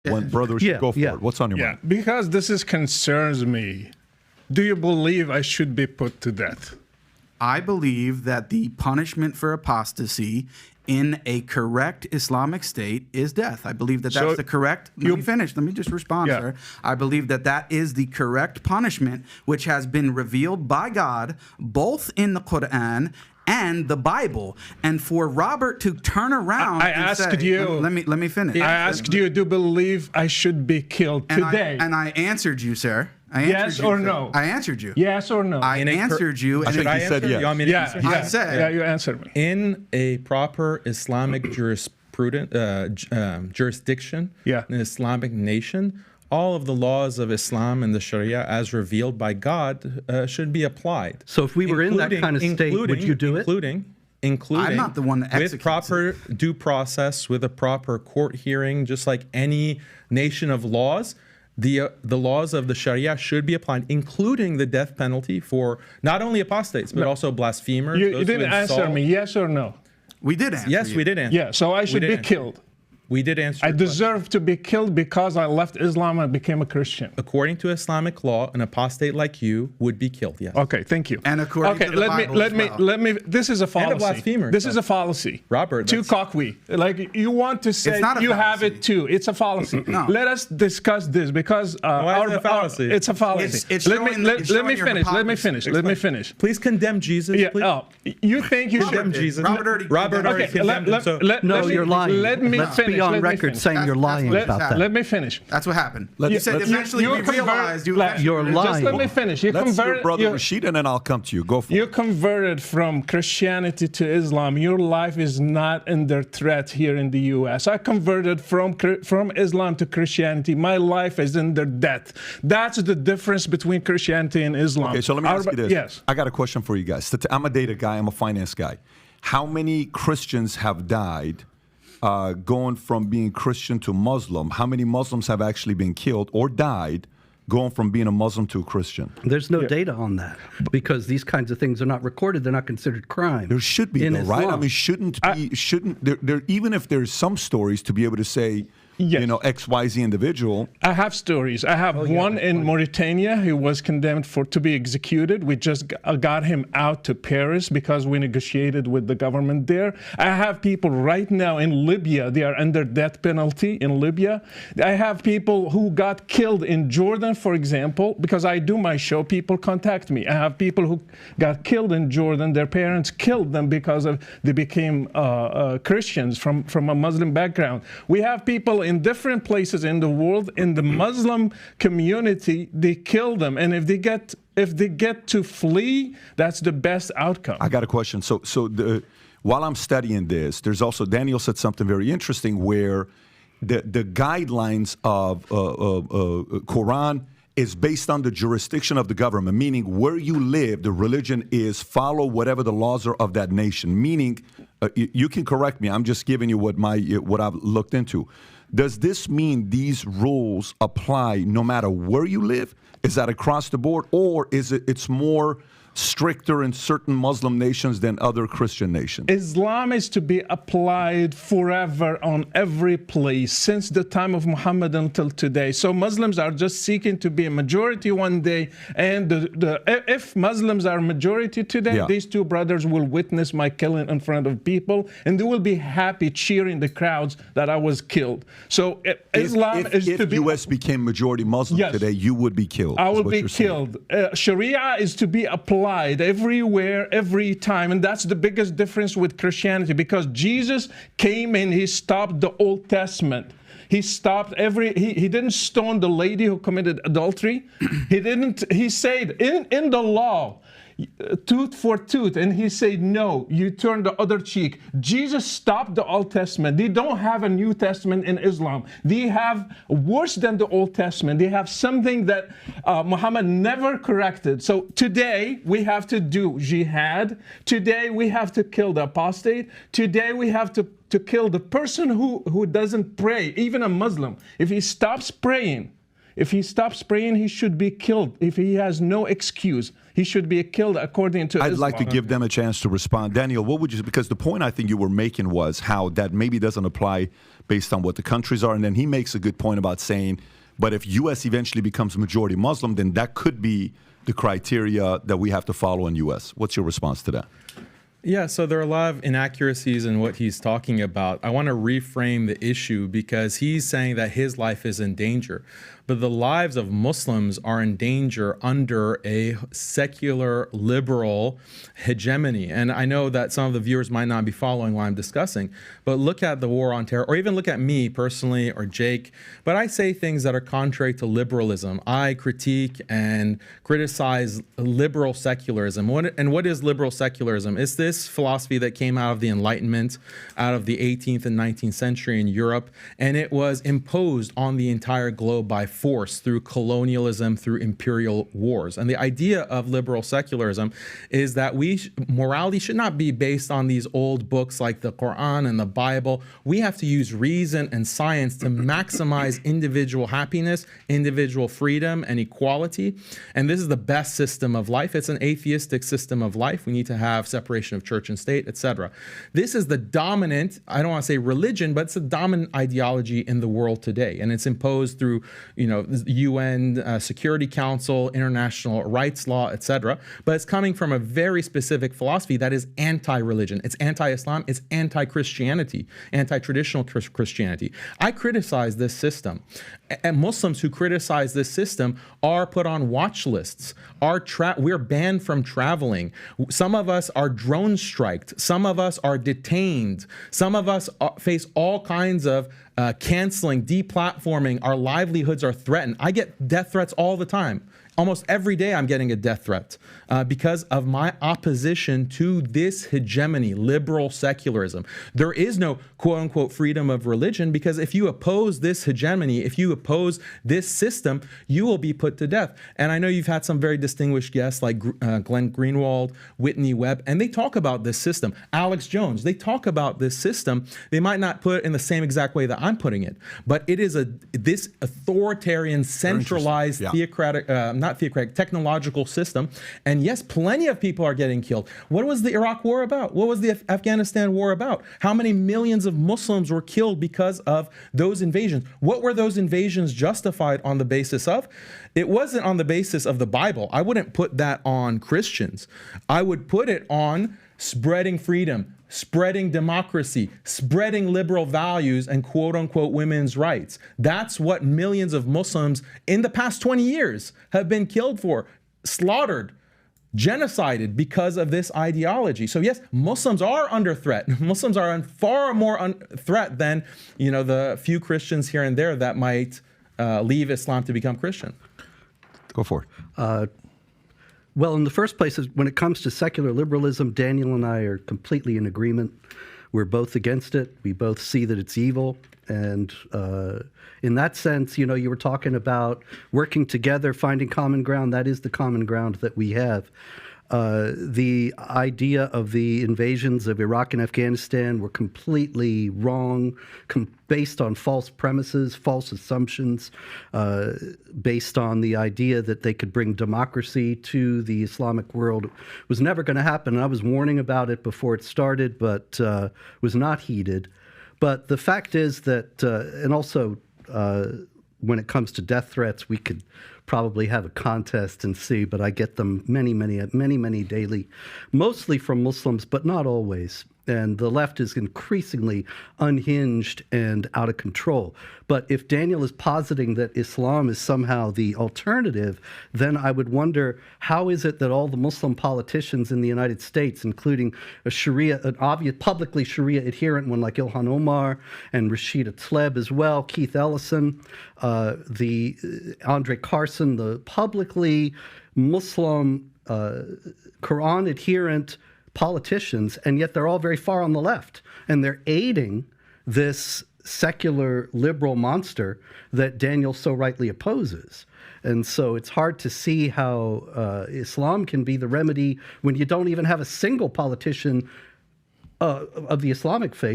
When brothers should go for it. What's on your mind? Because concerns me. Do you believe I should be put to death? I believe that the punishment for apostasy in a correct Islamic state is death. I believe that that's the correct. Let me finish. Let me just respond, sir. I believe that that is the correct punishment, which has been revealed by God, both in the Quran and the Bible. And for Robert to turn around, I asked you. Let me finish. I asked you, do you believe I should be killed today? And I answered you, sir. Yes or no? I answered you. Yes or no? I answered you. I think he said yes. You want me to answer? I said. Yeah, you answered me. In a proper Islamic jurisdiction, an Islamic nation, all of the laws of Islam and the Sharia, as revealed by God, should be applied. So if we were in that kind of state, would you do it? Including I'm not the one that with proper due process, with a proper court hearing, just like any nation of laws. The laws of the Sharia should be applied, including the death penalty for not only apostates, but also blasphemers. You didn't answer me, yes or no? We did answer. Yes, we did answer. Yeah, so I should be killed. We did answer. I deserve to be killed because I left Islam and became a Christian. According to Islamic law, an apostate like you would be killed. Yes. Okay, thank you. And according to the Bible let me. This is a fallacy. And a blasphemer. This is a fallacy. Robert, too cocky. Like you want to say you have it too. It's a fallacy. No. Let us discuss this because why is it a fallacy? It's a fallacy. Let me finish. Let me finish. Please condemn Jesus. Yeah. Please. Oh, you think you condemn should? Jesus. Robert already condemned him. So No, you're lying. Let me Let's finish. be on Let me record finish. saying you're lying about that. Let me finish. That's what happened. You said eventually we realized You're Just lying. let me finish. You Let's hear converted. Brother Rashid, and then I'll come to you. Go for You it. converted from Christianity to Islam. Your life is not under threat here in the U.S. I converted from Islam to Christianity. My life is under death. That's the difference between Christianity and Islam. Okay, so let me ask you this. Yes. I got a question for you guys. I'm a data guy. I'm a finance guy. How many Christians have died going from being Christian to Muslim? How many Muslims have actually been killed or died going from being a Muslim to a Christian? There's no data on that because these kinds of things are not recorded. They're not considered crime. There should be, though, right? I mean, shouldn't there even if there's some stories to be able to say, Yes. you know, XYZ individual. I have stories. I have one in Mauritania who was condemned to be executed. We just got him out to Paris because we negotiated with the government there. I have people right now in Libya. They are under death penalty in Libya. I have people who got killed in Jordan, for example, because I do my show. People contact me. I have people who got killed in Jordan. Their parents killed them because they became Christians from a Muslim background. We have people in different places in the world, in the Muslim community, they kill them, and if they get to flee, that's the best outcome. I got a question. So while I'm studying this, there's also Daniel said something very interesting where the guidelines of Quran is based on the jurisdiction of the government, meaning where you live, the religion is follow whatever the laws are of that nation. Meaning, you can correct me. I'm just giving you what I've looked into. Does this mean these rules apply no matter where you live? Is that across the board, or is it's more stricter in certain Muslim nations than other Christian nations? Islam is to be applied forever on every place since the time of Muhammad until today. So Muslims are just seeking to be a majority one day, and if Muslims are majority today, these two brothers will witness my killing in front of people, and they will be happy cheering the crowds that I was killed. So Islam is to be. If U.S. became majority Muslim today, you would be killed. I will be killed. Sharia is to be applied everywhere, every time, and that's the biggest difference with Christianity, because Jesus came and he stopped the Old Testament. He stopped he didn't stone the lady who committed adultery. He said in the law, tooth for tooth, and he said, no, you turn the other cheek. Jesus stopped the Old Testament. They don't have a New Testament in Islam. They have worse than the Old Testament. They have something that Muhammad never corrected. So today we have to do jihad. Today we have to kill the apostate. Today we have to kill the person who doesn't pray, even a Muslim. If he stops praying, If he stops praying, he should be killed. If he has no excuse, he should be killed according to I'd Islam. like to give them a chance to respond. Daniel, what would you, because the point I think you were making was how that maybe doesn't apply based on what the countries are. And then he makes a good point about saying, but if U.S. eventually becomes majority Muslim, then that could be the criteria that we have to follow in U.S. What's your response to that? Yeah, so there are a lot of inaccuracies in what he's talking about. I want to reframe the issue because he's saying that his life is in danger. But the lives of Muslims are in danger under a secular, liberal hegemony. And I know that some of the viewers might not be following what I'm discussing, but look at the war on terror, or even look at me personally or Jake. But I say things that are contrary to liberalism. I critique and criticize liberal secularism. What is liberal secularism? It's this philosophy that came out of the Enlightenment, out of the 18th and 19th century in Europe, and it was imposed on the entire globe by force through colonialism, through imperial wars. And the idea of liberal secularism is that morality should not be based on these old books like the Quran and the Bible. We have to use reason and science to maximize individual happiness, individual freedom, and equality. And this is the best system of life. It's an atheistic system of life. We need to have separation of church and state, etc. This is the dominant, I don't want to say religion, but it's a dominant ideology in the world today. And it's imposed through, the UN Security Council, international rights law, etc. But it's coming from a very specific philosophy that is anti-religion. It's anti-Islam. It's anti-Christianity, anti-traditional Christianity. I criticize this system. And Muslims who criticize this system are put on watch lists. We're banned from traveling. Some of us are drone striked. Some of us are detained. Some of us face all kinds of canceling, deplatforming. Our livelihoods are threatened. I get death threats all the time. Almost every day I'm getting a death threat because of my opposition to this hegemony, liberal secularism. There is no quote unquote freedom of religion because if you oppose this hegemony, if you oppose this system, you will be put to death. And I know you've had some very distinguished guests like Glenn Greenwald, Whitney Webb, and they talk about this system. Alex Jones, they talk about this system. They might not put it in the same exact way that I'm putting it, but it is this authoritarian, centralized, technological system. And yes, plenty of people are getting killed. What was the Iraq war about? What was the Afghanistan war about? How many millions of Muslims were killed because of those invasions? What were those invasions justified on the basis of? It wasn't on the basis of the Bible. I wouldn't put that on Christians. I would put it on spreading freedom, spreading democracy, spreading liberal values and quote unquote women's rights. That's what millions of Muslims in the past 20 years have been killed for, slaughtered, genocided because of this ideology. So yes, Muslims are under threat. Muslims are far more threat than, the few Christians here and there that might leave Islam to become Christian. Go for it. Well, in the first place, when it comes to secular liberalism, Daniel and I are completely in agreement. We're both against it. We both see that it's evil. And in that sense, you were talking about working together, finding common ground. That is the common ground that we have. The idea of the invasions of Iraq and Afghanistan were completely wrong, based on false premises, false assumptions, based on the idea that they could bring democracy to the Islamic world. It was never going to happen. And I was warning about it before it started, but was not heeded. But the fact is that, and also when it comes to death threats, we could probably have a contest and see, but I get them many daily, mostly from Muslims, but not always. And the left is increasingly unhinged and out of control. But if Daniel is positing that Islam is somehow the alternative, then I would wonder, how is it that all the Muslim politicians in the United States, including an obvious publicly Sharia adherent one like Ilhan Omar and Rashida Tlaib as well, Keith Ellison, the Andre Carson, the publicly Muslim Quran adherent politicians, and yet they're all very far on the left, and they're aiding this secular liberal monster that Daniel so rightly opposes. And so it's hard to see how Islam can be the remedy when you don't even have a single politician of the Islamic faith